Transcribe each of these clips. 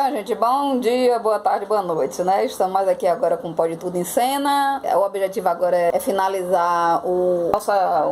Então, gente, bom dia, boa tarde, boa noite, né? Estamos mais aqui agora com Pode Tudo em Cena. O objetivo agora é finalizar o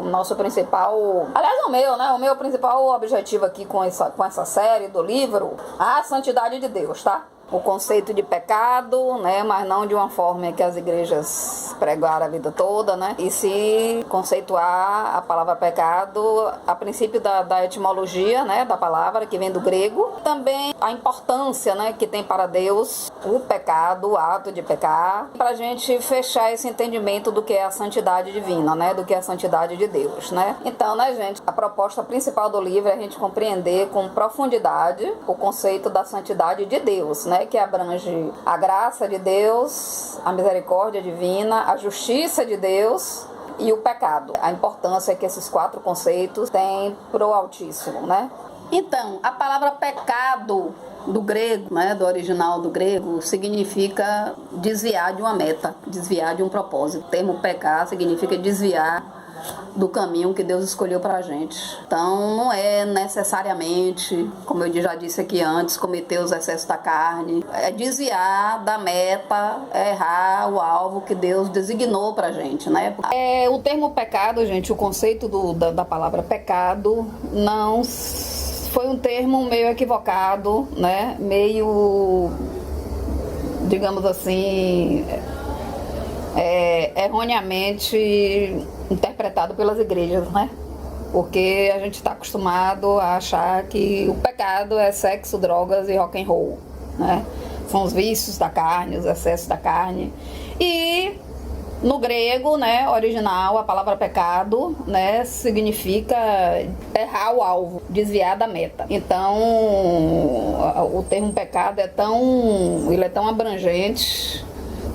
nosso principal... Aliás, o meu principal objetivo aqui com essa série do livro, a santidade de Deus, tá? O conceito de pecado, né, mas não de uma forma que as igrejas pregaram a vida toda, né, e se conceituar a palavra pecado a princípio da etimologia, né, da palavra, que vem do grego. Também a importância, né, que tem para Deus o pecado, o ato de pecar, para a gente fechar esse entendimento do que é a santidade divina, né, do que é a santidade de Deus, né. Então, né, gente, a proposta principal do livro é a gente compreender com profundidade o conceito da santidade de Deus, né, que abrange a graça de Deus, a misericórdia divina, a justiça de Deus e o pecado. A importância que esses 4 conceitos têm pro Altíssimo, né? Então, a palavra pecado do grego, né, do original do grego, significa desviar de uma meta, desviar de um propósito. O termo pecar significa desviar do caminho que Deus escolheu pra gente. Então, não é necessariamente, como eu já disse aqui antes, cometer os excessos da carne. É desviar da meta, é errar o alvo que Deus designou pra gente, né? O termo pecado, gente, o conceito da palavra pecado, não foi um termo meio equivocado, né? Meio, digamos assim, erroneamente interpretado pelas igrejas, né? Porque a gente está acostumado a achar que o pecado é sexo, drogas e rock and roll, né? São os vícios da carne, os excessos da carne. E no grego, né, original, a palavra pecado, né, significa errar o alvo, desviar da meta. Então, o termo pecado é tão abrangente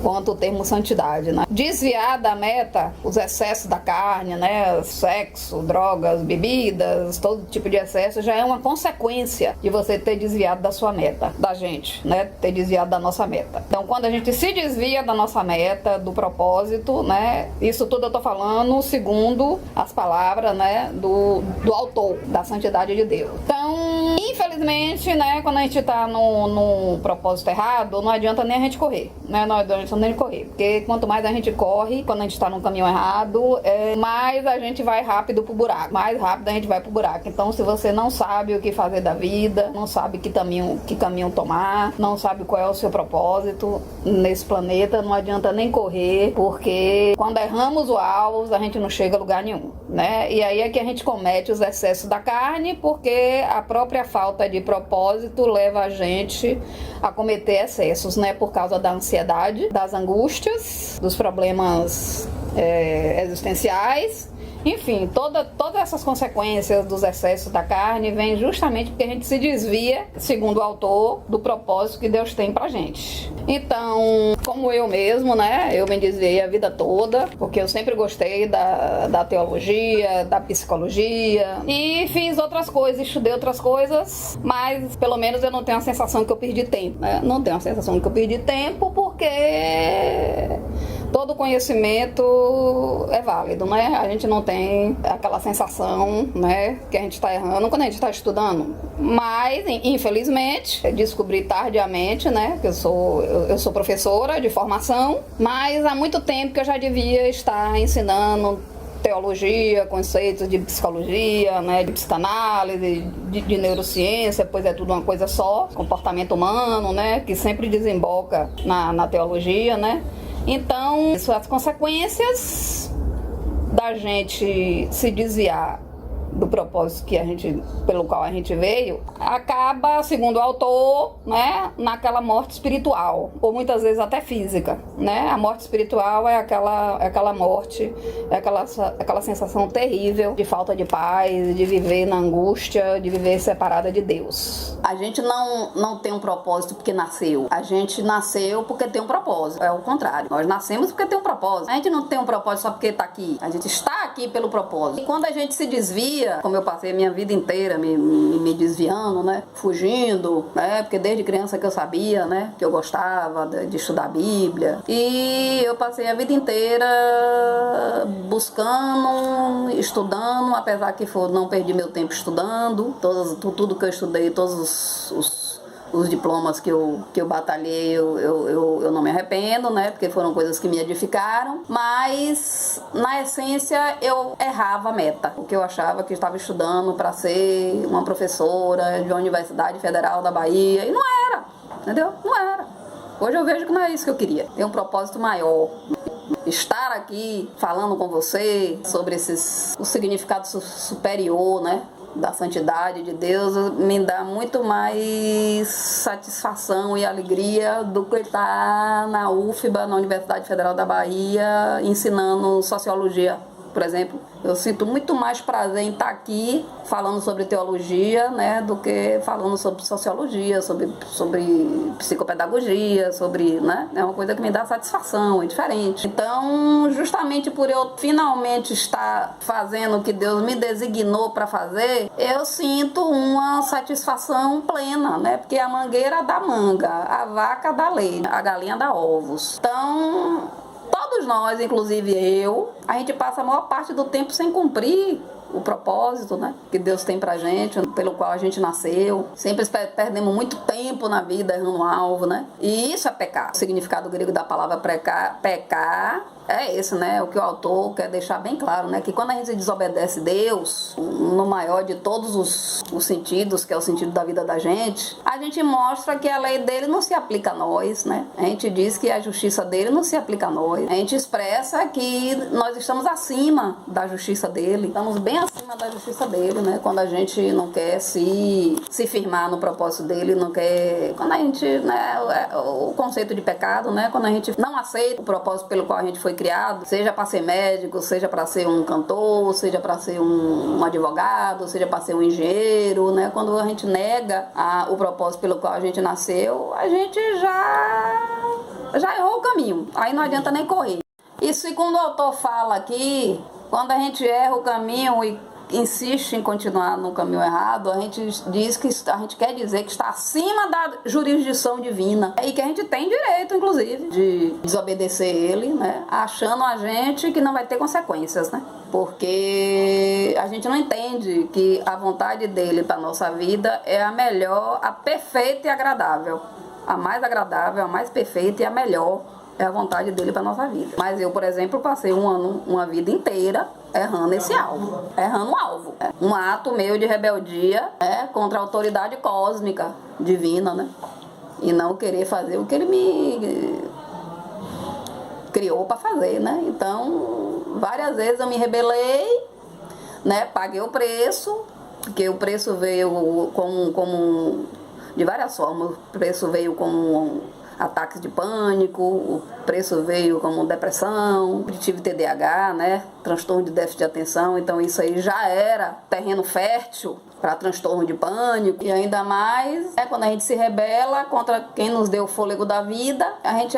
quanto o termo santidade, né? Desviar da meta, os excessos da carne, né? Sexo, drogas, bebidas, todo tipo de excesso já é uma consequência de você ter desviado da sua meta, da gente, né? Ter desviado da nossa meta. Então, quando a gente se desvia da nossa meta, do propósito, né? Isso tudo eu tô falando segundo as palavras, né? Do autor da santidade de Deus. Então, infelizmente, né? Quando a gente tá no propósito errado, não adianta nem a gente correr, né? Não adianta nem correr, porque quanto mais a gente corre, quando a gente está num caminho errado, mais a gente vai rápido pro buraco, mais rápido a gente vai pro buraco. Então, se você não sabe o que fazer da vida, não sabe que caminho tomar, não sabe qual é o seu propósito nesse planeta, não adianta nem correr, porque quando erramos o alvo, a gente não chega a lugar nenhum, né? E aí é que a gente comete os excessos da carne, porque a própria falta de propósito leva a gente a cometer excessos, né? Por causa da ansiedade, das angústias, dos problemas existenciais. Enfim, todas essas consequências dos excessos da carne vêm justamente porque a gente se desvia, segundo o autor, do propósito que Deus tem pra gente. Então, como eu mesmo, né, eu me desviei a vida toda, porque eu sempre gostei da teologia, da psicologia, e fiz outras coisas, estudei outras coisas, mas pelo menos eu não tenho a sensação que eu perdi tempo, né? Não tenho a sensação que eu perdi tempo, porque todo conhecimento é válido, né? A gente não tem aquela sensação, né, que a gente está errando quando a gente está estudando. Mas, infelizmente, descobri tardiamente, né, que eu sou professora de formação, mas há muito tempo que eu já devia estar ensinando teologia, conceitos de psicologia, né, de psicanálise, de neurociência, pois é tudo uma coisa só, comportamento humano, né, que sempre desemboca na teologia, né. Então, as consequências da gente se desviar do propósito pelo qual a gente veio, acaba, segundo o autor, né, naquela morte espiritual, ou muitas vezes até física, né? A morte espiritual é aquela morte, é aquela sensação terrível de falta de paz, de viver na angústia, de viver separada de Deus. A gente não tem um propósito porque nasceu. A gente nasceu porque tem um propósito. É o contrário. Nós nascemos porque tem um propósito. A gente não tem um propósito só porque está aqui. A gente está aqui pelo propósito. E quando a gente se desvia, como eu passei a minha vida inteira me desviando, né? Fugindo, né? Porque desde criança que eu sabia, né? Que eu gostava de estudar a Bíblia. E eu passei a vida inteira buscando, estudando, apesar que não perdi meu tempo estudando. Tudo que eu estudei, todos os diplomas que eu batalhei, eu não me arrependo, né? Porque foram coisas que me edificaram. Mas, na essência, eu errava a meta. Porque eu achava que estava estudando para ser uma professora de uma Universidade Federal da Bahia. E não era, entendeu? Não era. Hoje eu vejo que não é isso que eu queria. Tem um propósito maior. Estar aqui falando com você sobre o significado superior, né, da santidade de Deus, me dá muito mais satisfação e alegria do que estar na UFBA, na Universidade Federal da Bahia, ensinando sociologia, por exemplo. Eu sinto muito mais prazer em estar aqui falando sobre teologia, né, do que falando sobre sociologia, sobre psicopedagogia, né, é uma coisa que me dá satisfação, é diferente. Então, justamente por eu finalmente estar fazendo o que Deus me designou para fazer, eu sinto uma satisfação plena, né, porque a mangueira dá manga, a vaca dá leite, a galinha dá ovos. Então, todos nós, inclusive eu, a gente passa a maior parte do tempo sem cumprir o propósito, né, que Deus tem pra gente, pelo qual a gente nasceu. Sempre perdemos muito tempo na vida errando um alvo, né? E isso é pecar. O significado grego da palavra pecar é esse, né? O que o autor quer deixar bem claro, né? Que quando a gente desobedece Deus, no maior de todos os sentidos, que é o sentido da vida da gente, a gente mostra que a lei dele não se aplica a nós, né? A gente diz que a justiça dele não se aplica a nós. A gente expressa que nós estamos acima da justiça dele. Estamos bem acima da justiça dele, né? Quando a gente não quer se firmar no propósito dele, não quer... Quando a gente, né? O conceito de pecado, né? Quando a gente não aceita o propósito pelo qual a gente foi criado, seja para ser médico, seja para ser um cantor, seja para ser um advogado, seja para ser um engenheiro, né? Quando a gente nega o propósito pelo qual a gente nasceu, a gente já errou o caminho. Aí não adianta nem correr. Isso, e quando o autor fala aqui, quando a gente erra o caminho e insiste em continuar no caminho errado, a gente diz que a gente quer dizer que está acima da jurisdição divina e que a gente tem direito, inclusive, de desobedecer ele, né? Achando a gente que não vai ter consequências, né? Porque a gente não entende que a vontade dele para nossa vida é a melhor, a perfeita e agradável. A mais agradável, a mais perfeita e a melhor é a vontade dele para nossa vida. Mas eu, por exemplo, passei uma vida inteira errando esse alvo, errando um alvo. Um ato meu de rebeldia contra a autoridade cósmica, divina, né? E não querer fazer o que ele me criou para fazer, né? Então, várias vezes eu me rebelei, né? Paguei o preço, porque o preço veio como de várias formas. O preço veio como ataques de pânico, o preço veio como depressão, tive TDAH, né? Transtorno de déficit de atenção, então isso aí já era terreno fértil para transtorno de pânico. E ainda mais quando a gente se rebela contra quem nos deu o fôlego da vida, a gente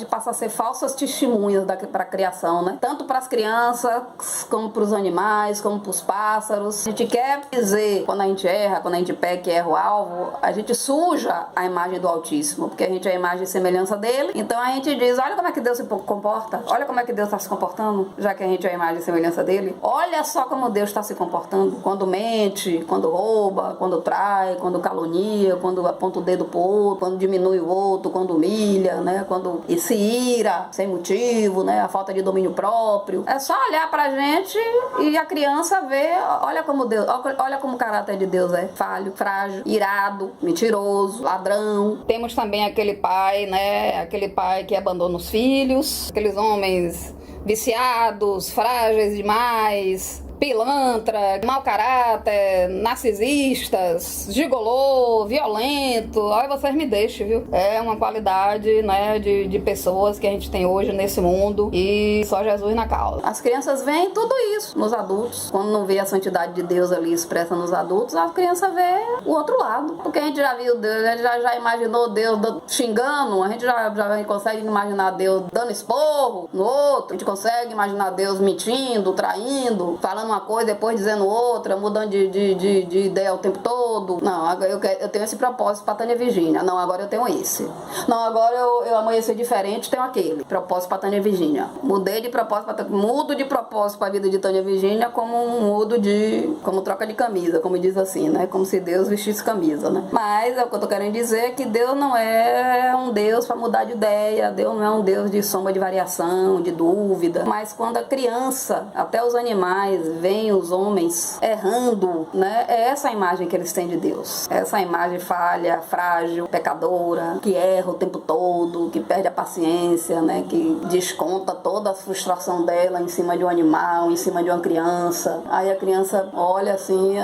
passa a ser falsas testemunhas para a criação, né? Tanto para as crianças, como para os animais, como para os pássaros. A gente quer dizer, quando a gente erra, quando a gente peca e erra o alvo, a gente suja a imagem do Altíssimo, porque a gente é a imagem e semelhança dele. Então a gente diz, olha como é que Deus se comporta, olha como é que Deus está se comportando, já que a gente é a imagem e semelhança dele. Olha só como Deus está se comportando quando mente, quando rouba, quando trai, quando calunia, quando aponta o dedo pro outro, quando diminui o outro, quando humilha, né? Quando se ira sem motivo, né? A falta de domínio próprio. É só olhar pra gente e a criança ver, olha como Deus, olha como o caráter de Deus é falho, frágil, irado, mentiroso, ladrão. Temos também aquele pai, né? Aquele pai que abandona os filhos, aqueles homens viciados, frágeis demais, pilantra, mau caráter, narcisistas, gigolô, violento. Olha, vocês me deixem, viu? É uma qualidade, né, de pessoas que a gente tem hoje nesse mundo e só Jesus na causa. As crianças veem tudo isso nos adultos. Quando não vê a santidade de Deus ali expressa nos adultos, a criança vê o outro lado. Porque a gente já viu Deus, a gente já imaginou Deus xingando, a gente já consegue imaginar Deus dando esporro no outro, a gente consegue imaginar Deus mentindo, traindo, falando falando uma coisa, depois dizendo outra, mudando de ideia o tempo todo. Não, agora eu tenho esse propósito para Tânia Virgínia. Não, agora eu tenho esse. Não, agora eu amanhecer diferente, tenho aquele. Propósito para Tânia Virgínia. Mudei de propósito, mudo de propósito para a vida de Tânia Virgínia como troca de camisa, como diz assim, né? Como se Deus vestisse camisa, né? Mas o que eu tô querendo dizer é que Deus não é um Deus para mudar de ideia, Deus não é um Deus de sombra de variação, de dúvida. Mas quando a criança, até os animais, veem os homens errando, né? É essa a imagem que eles têm de Deus. Essa imagem falha, frágil, pecadora, que erra o tempo todo, que perde a paciência, né? Que desconta toda a frustração dela em cima de um animal, em cima de uma criança. Aí a criança olha assim,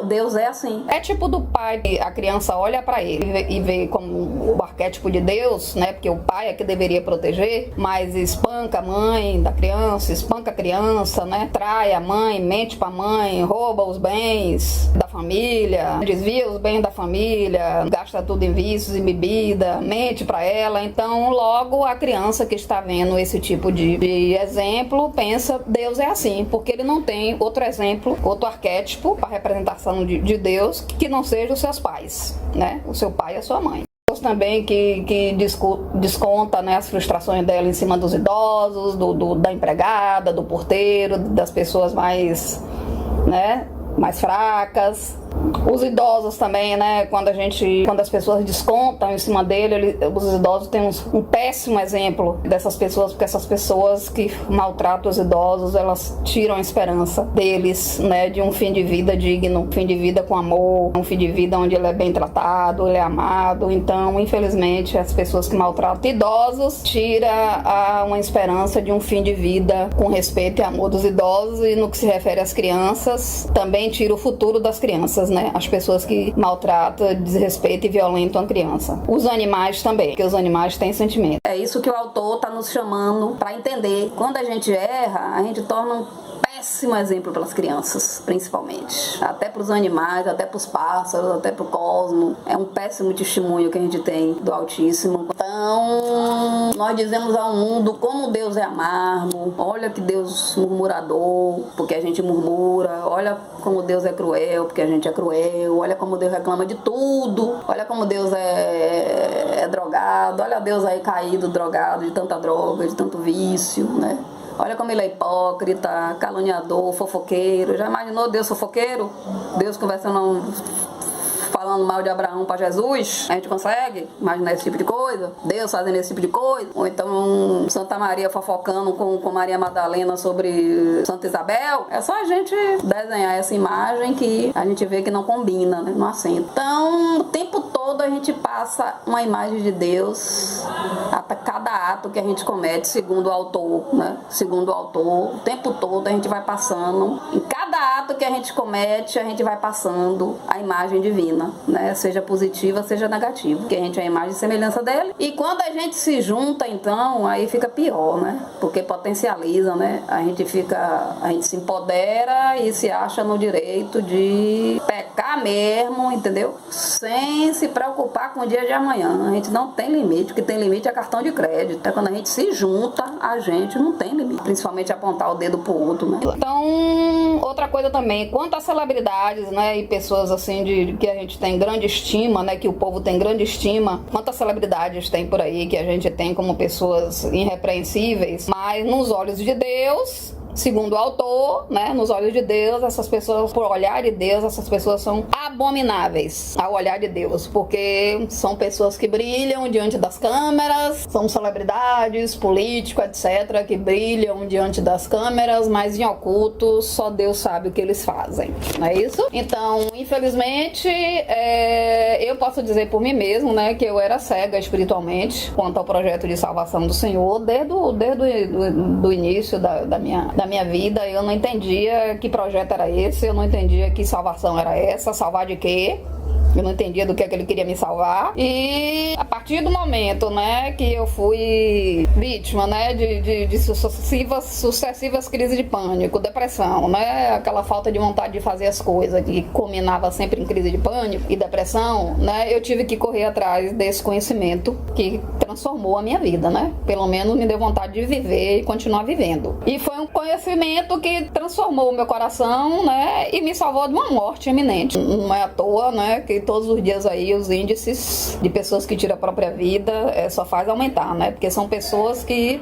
Deus é assim. É tipo do pai, a criança olha pra ele e vê como o arquétipo de Deus, né? Porque o pai é que deveria proteger, mas espanca a mãe da criança, espanca a criança, né? Trai a mãe, mente pra mãe, rouba os bens da família, desvia os bens da família, gasta tudo em vícios e bebida, mente pra ela. Então, logo a criança que está vendo esse tipo de exemplo pensa, Deus é assim, porque ele não tem outro exemplo, outro arquétipo para representação de Deus que não seja os seus pais, né? O seu pai e a sua mãe. Deus também que desconta, né, as frustrações dela em cima dos idosos, da empregada, do porteiro, das pessoas mais, né, mais fracas. Os idosos também, né? Quando as pessoas descontam em cima dele, os idosos têm um péssimo exemplo dessas pessoas, porque essas pessoas que maltratam os idosos, elas tiram a esperança deles, né? De um fim de vida digno, um fim de vida com amor, um fim de vida onde ele é bem tratado, ele é amado. Então, infelizmente, as pessoas que maltratam idosos tiram uma esperança de um fim de vida com respeito e amor dos idosos. E no que se refere às crianças, também tira o futuro das crianças, né? As pessoas que maltratam, desrespeitam e violentam a criança. Os animais também, porque os animais têm sentimento. É isso que o autor está nos chamando para entender. Quando a gente erra, a gente torna um péssimo exemplo para as crianças, principalmente. Até para os animais, até para os pássaros, até para o cosmos. É um péssimo testemunho que a gente tem do Altíssimo. Então, nós dizemos ao mundo como Deus é amargo. Olha que Deus murmurador, porque a gente murmura. Olha como Deus é cruel, porque a gente é cruel. Olha como Deus reclama de tudo. Olha como Deus é drogado. Olha Deus aí caído, drogado, de tanta droga, de tanto vício, né? Olha como ele é hipócrita, caluniador, fofoqueiro. Já imaginou Deus fofoqueiro? Deus conversando, falando mal de Abraão para Jesus? A gente consegue imaginar esse tipo de coisa? Deus fazendo esse tipo de coisa? Ou então Santa Maria fofocando com Maria Madalena sobre Santa Isabel? É só a gente desenhar essa imagem que a gente vê que não combina, né? Não assenta. Então, o tempo todo a gente passa uma imagem de Deus a cada ato que a gente comete, segundo o autor, né? Segundo o autor, o tempo todo a gente vai passando, em cada ato que a gente comete, a gente vai passando a imagem divina, né? Seja positiva, seja negativa, porque a gente é a imagem e semelhança dele. E quando a gente se junta, então, aí fica pior, né? Porque potencializa, né? A gente se empodera e se acha no direito de pecar mesmo, entendeu? Sem se preocupar com o dia de amanhã. A gente não tem limite, o que tem limite é cartão de crédito. Até quando a gente se junta, a gente não tem limite, principalmente apontar o dedo pro outro, né? Então, outra coisa também, quanto às celebridades, né, e pessoas assim que a gente tem grande estima, né, que o povo tem grande estima, quantas celebridades tem por aí que a gente tem como pessoas irrepreensíveis, mas nos olhos de Deus, segundo o autor, né, nos olhos de Deus, essas pessoas, por olhar de Deus, essas pessoas são abomináveis ao olhar de Deus, porque são pessoas que brilham diante das câmeras, são celebridades, políticos, etc., que brilham diante das câmeras, mas em oculto só Deus sabe o que eles fazem, não é isso? Então, infelizmente, eu posso dizer por mim mesmo, né, que eu era cega espiritualmente quanto ao projeto de salvação do Senhor, desde o início da minha vida. Eu não entendia que projeto era esse, eu não entendia que salvação era essa, salvar de quê? Eu não entendia do que é que ele queria me salvar. E a partir do momento, né, que eu fui vítima, né, de sucessivas crises de pânico, depressão, né, aquela falta de vontade de fazer as coisas que culminava sempre em crise de pânico e depressão, né, eu tive que correr atrás desse conhecimento que transformou a minha vida, né, pelo menos me deu vontade de viver e continuar vivendo. E foi um conhecimento que transformou o meu coração, né, e me salvou de uma morte iminente. Não é à toa, né, que todos os dias aí os índices de pessoas que tiram a própria vida só faz aumentar, né, porque são pessoas que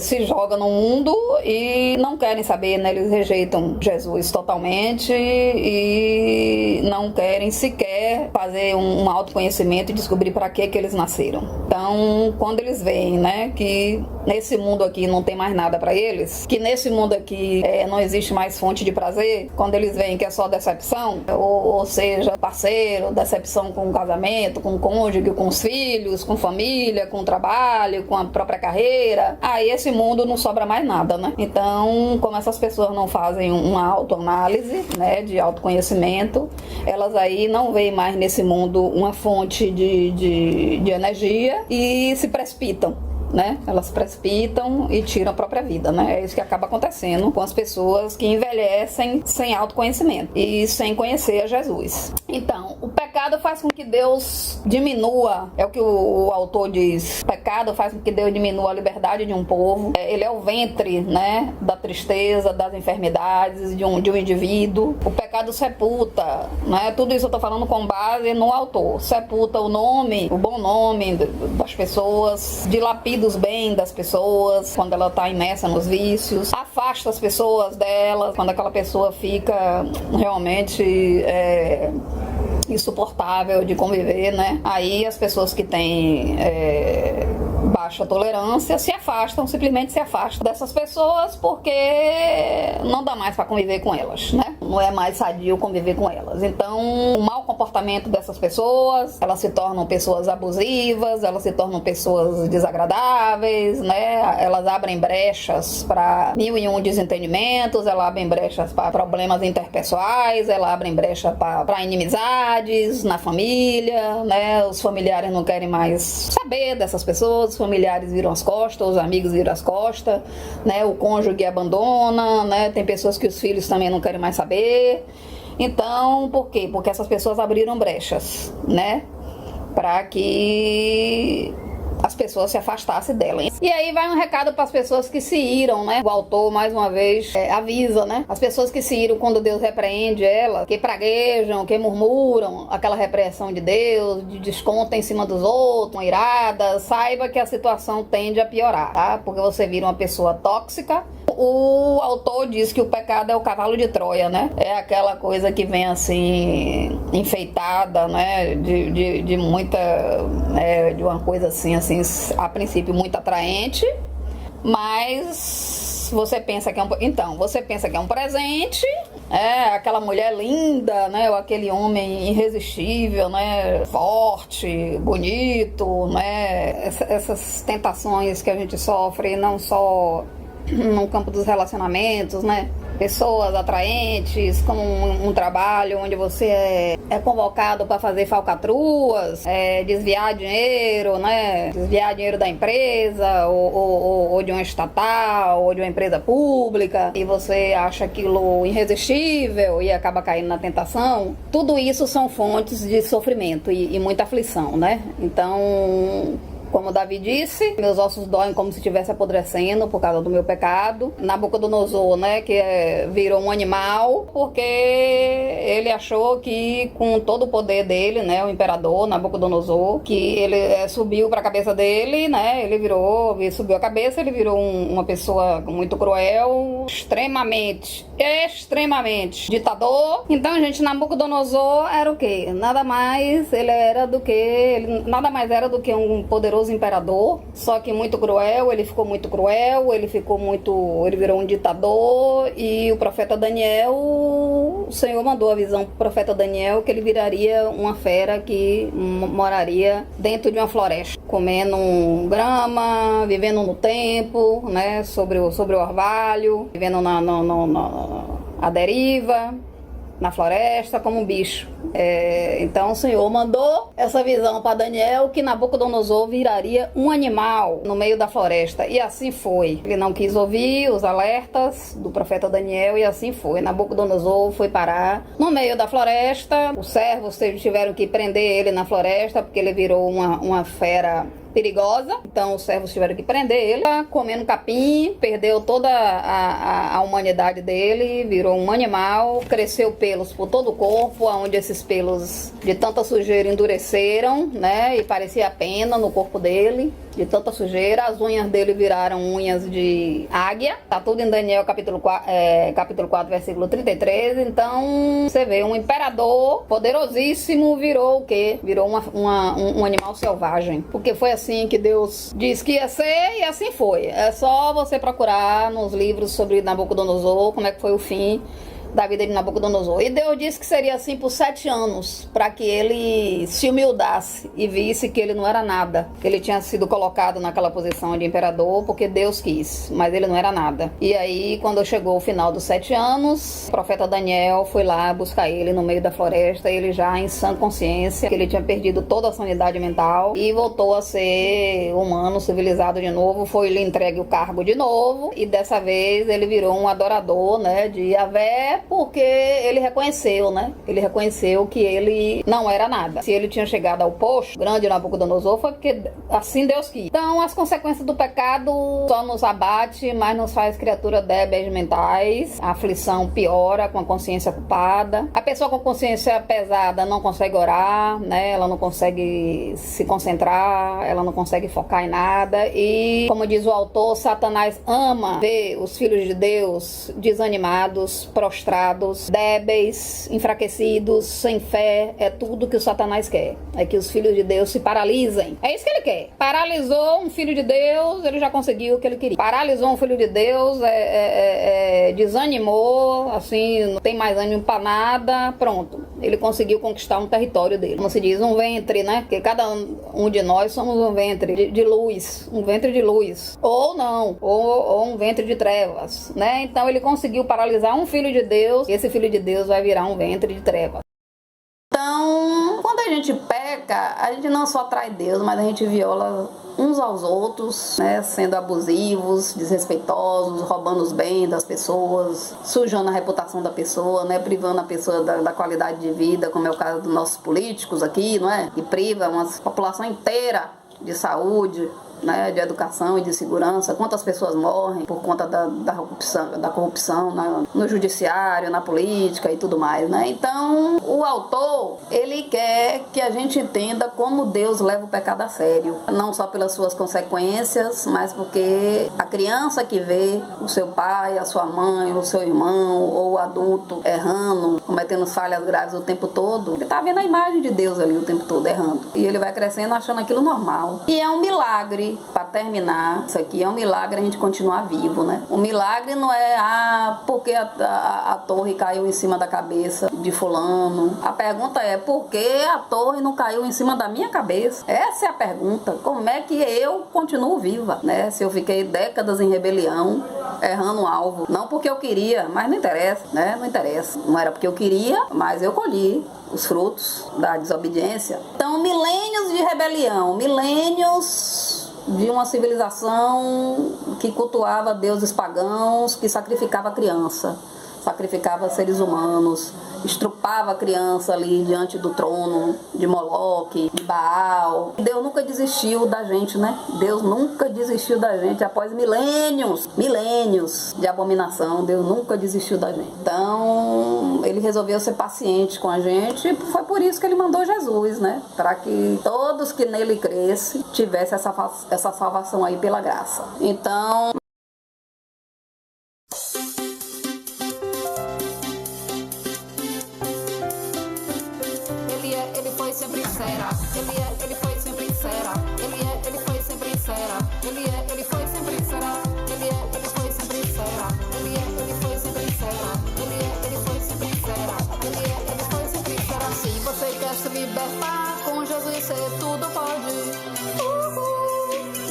se jogam no mundo e não querem saber, né, eles rejeitam Jesus totalmente e não querem sequer fazer um autoconhecimento e descobrir para que eles nasceram. Então, quando eles veem, né, que nesse mundo aqui não tem mais nada para eles, que nesse mundo aqui não existe mais fonte de prazer, quando eles veem que é só decepção, ou seja, parceiro, decepção com o casamento, com o cônjuge, com os filhos, com família, com o trabalho, com a própria carreira, aí esse mundo não sobra mais nada, né? Então, como essas pessoas não fazem uma autoanálise, né, de autoconhecimento, elas aí não veem mais nesse mundo uma fonte de energia e se precipitam, né? Elas precipitam e tiram a própria vida, né? É isso que acaba acontecendo com as pessoas que envelhecem sem autoconhecimento e sem conhecer a Jesus. Então, o pecado faz com que Deus diminua, é o que o autor diz, o pecado faz com que Deus diminua a liberdade de um povo. Ele é o ventre, né, da tristeza, das enfermidades de um indivíduo. O pecado sepulta, né? Tudo isso eu tô falando com base no autor. Sepulta o nome, o bom nome das pessoas, dilapida os bens das pessoas quando ela está imersa nos vícios, afasta as pessoas delas quando aquela pessoa fica realmente insuportável de conviver, né? Aí as pessoas que têm baixa tolerância se afastam, simplesmente se afastam dessas pessoas porque não dá mais para conviver com elas, né? Não é mais sadio conviver com elas. Então, o mau comportamento dessas pessoas, elas se tornam pessoas abusivas, elas se tornam pessoas desagradáveis, né? Elas abrem brechas para 1001 desentendimentos, elas abrem brechas para problemas interpessoais, elas abrem brecha para inimizades na família, né? Os familiares não querem mais saber dessas pessoas, os familiares viram as costas, os amigos viram as costas, né? O cônjuge abandona, né? Tem pessoas que os filhos também não querem mais saber. Então, por quê? Porque essas pessoas abriram brechas, né? Para que as pessoas se afastassem dela. E aí vai um recado para as pessoas que se iram, né? O autor, mais uma vez, avisa, né? As pessoas que se iram quando Deus repreende elas, que praguejam, que murmuram aquela repreensão de Deus, de desconto em cima dos outros, iradas, saiba que a situação tende a piorar, tá? Porque você vira uma pessoa tóxica. O autor diz que o pecado é o cavalo de Troia, né? É aquela coisa que vem assim, enfeitada, né? De muita, de uma coisa assim, a princípio muito atraente, mas você pensa que você pensa que é um presente, aquela mulher linda, né? Ou aquele homem irresistível, né? Forte, bonito, né? Essas tentações que a gente sofre, não só no campo dos relacionamentos, né? Pessoas atraentes, como um trabalho onde você é convocado para fazer falcatruas, desviar dinheiro, né? Desviar dinheiro da empresa, ou de uma estatal, ou de uma empresa pública, e você acha aquilo irresistível e acaba caindo na tentação. Tudo isso são fontes de sofrimento e muita aflição, né? Então, como Davi disse, meus ossos doem como se estivesse apodrecendo por causa do meu pecado. Nabucodonosor, né, que virou um animal, porque ele achou que com todo o poder dele, né, o imperador Nabucodonosor, que ele subiu para a cabeça dele, né, subiu a cabeça, ele virou uma pessoa muito cruel, extremamente ditador. Então, gente, Nabucodonosor era o quê? Nada mais era do que um poderoso imperador, só que muito cruel. Ele ficou muito cruel, ele virou um ditador. E o profeta Daniel, o Senhor mandou a visão pro profeta Daniel que ele viraria uma fera que moraria dentro de uma floresta, comendo grama, vivendo no tempo, né, sobre o orvalho, vivendo à deriva. na floresta como um bicho. Então o Senhor mandou essa visão para Daniel que Nabucodonosor viraria um animal no meio da floresta. E assim foi. Ele não quis ouvir os alertas do profeta Daniel e assim foi. Nabucodonosor foi parar no meio da floresta. Os servos tiveram que prender ele na floresta porque ele virou uma fera perigosa, então os servos tiveram que prender ele, comendo capim, perdeu toda a humanidade dele, virou um animal, cresceu pelos por todo o corpo, onde esses pelos de tanta sujeira endureceram, né, e parecia pena no corpo dele, de tanta sujeira. As unhas dele viraram unhas de águia, tá tudo em Daniel capítulo 4, versículo 33, então você vê, um imperador poderosíssimo virou o quê? Virou um animal selvagem, porque foi assim que Deus disse que ia ser e assim foi. É só você procurar nos livros sobre Nabucodonosor como é que foi o fim da vida de Nabucodonosor. E Deus disse que seria assim por 7 anos, para que ele se humildasse e visse que ele não era nada, que ele tinha sido colocado naquela posição de imperador porque Deus quis, mas ele não era nada. E aí, quando chegou o final dos 7 anos, o profeta Daniel foi lá buscar ele no meio da floresta, ele já em sã consciência, que ele tinha perdido toda a sanidade mental e voltou a ser humano, civilizado de novo, foi lhe entregue o cargo de novo, e dessa vez ele virou um adorador, né, de Yahvé, porque ele reconheceu, né? Ele reconheceu que ele não era nada. Se ele tinha chegado ao posto grande Nabucodonosor, foi porque assim Deus quis. Então, as consequências do pecado só nos abate, mas nos faz criatura débeis mentais. A aflição piora com a consciência culpada. A pessoa com consciência pesada não consegue orar, né? Ela não consegue se concentrar, ela não consegue focar em nada. E, como diz o autor, Satanás ama ver os filhos de Deus desanimados, prostrados, débeis, enfraquecidos, sem fé. É tudo que o Satanás quer. É que os filhos de Deus se paralisem. É isso que ele quer. Paralisou um filho de Deus, ele já conseguiu o que ele queria. Paralisou um filho de Deus, desanimou, assim, não tem mais ânimo pra nada, pronto. Ele conseguiu conquistar um território dele. Como se diz, um ventre, né? Porque cada um de nós somos um ventre de luz. Um ventre de luz. Ou não. Ou um ventre de trevas, né? Então ele conseguiu paralisar um filho de Deus, e esse filho de Deus vai virar um ventre de trevas. Então, quando a gente peca, a gente não só trai Deus, mas a gente viola uns aos outros, né, sendo abusivos, desrespeitosos, roubando os bens das pessoas, sujando a reputação da pessoa, né, privando a pessoa da qualidade de vida, como é o caso dos nossos políticos aqui, não é? E priva uma população inteira de saúde, né, de educação e de segurança. Quantas pessoas morrem por conta da corrupção no judiciário, na política e tudo mais, né? Então, o autor, ele quer que a gente entenda como Deus leva o pecado a sério, não só pelas suas consequências, mas porque a criança que vê o seu pai, a sua mãe, o seu irmão ou o adulto errando, cometendo falhas graves o tempo todo, ele está vendo a imagem de Deus ali o tempo todo errando, e ele vai crescendo achando aquilo normal. E é um milagre. Para terminar, isso aqui é um milagre a gente continuar vivo, né? O milagre não é, porque a torre caiu em cima da cabeça de fulano. A pergunta é, por que a torre não caiu em cima da minha cabeça? Essa é a pergunta. Como é que eu continuo viva, né? Se eu fiquei décadas em rebelião, errando o alvo. Não porque eu queria, mas não interessa, né? Não interessa. Não era porque eu queria, mas eu colhi os frutos da desobediência. Então, milênios de rebelião, milênios de uma civilização que cultuava deuses pagãos, que sacrificava a criança, sacrificava seres humanos, estrupava a criança ali diante do trono de Moloque, de Baal. Deus nunca desistiu da gente, né? Deus nunca desistiu da gente após milênios de abominação. Deus nunca desistiu da gente. Então, ele resolveu ser paciente com a gente, e foi por isso que ele mandou Jesus, né? Para que todos que nele crescem tivessem essa salvação aí pela graça. Então, ele foi sempre fera, ele foi sempre fera, ele foi sempre fera, ele foi sempre fera, ele foi sempre fera, ele foi sempre fera, ele foi sempre fera, ele foi sempre fera. Se você quer se libertar com Jesus, você tudo pode.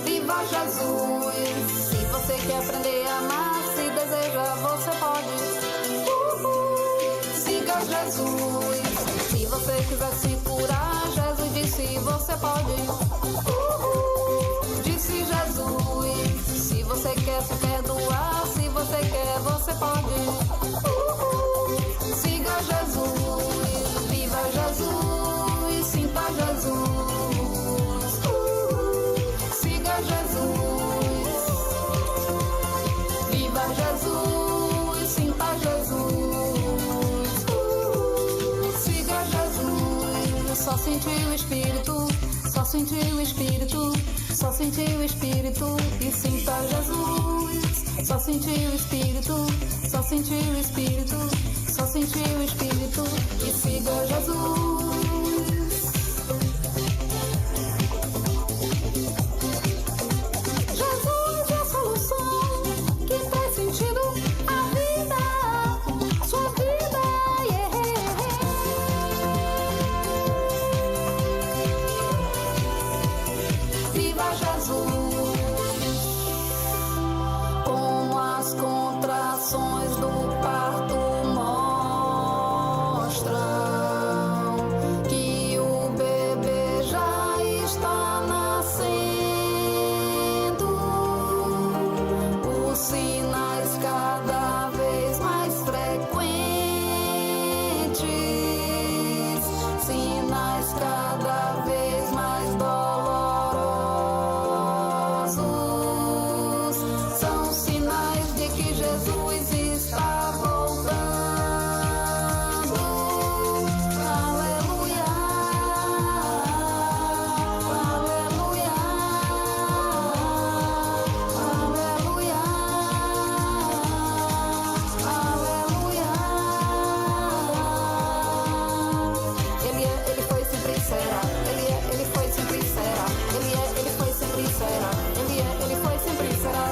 Viva Jesus! Se você quer aprender a amar, se deseja, você pode. Siga Jesus! Jesus. Se você quiser se curar, Jesus disse você pode. Disse Jesus. Se você quer se perdoar, se você quer, você pode. Siga Jesus, viva Jesus, sinta Jesus. Siga Jesus, viva Jesus, sinta Jesus. Siga Jesus. Só sentir o Espírito, só sentir o Espírito, só sentir o Espírito e sinta Jesus. Só sentir o Espírito, só sentir o Espírito, só sentir o Espírito e siga Jesus. Jesus é a solução que traz sentido à vida, à sua vida. Viva Jesus. Como as contrações do parto mostram que o bebê já está nascendo, os sinais cada vez mais frequentes, sinais cada vez mais dolorosos, são sinais de que Jesus está voltando. Aleluia, aleluia, aleluia, aleluia. Ele foi sempre será. Ele foi sempre será. Ele foi sempre será. Ele foi sempre será.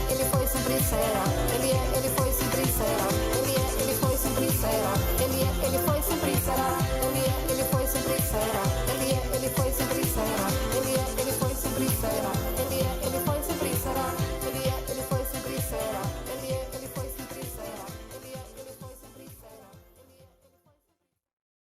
Ele foi sempre será.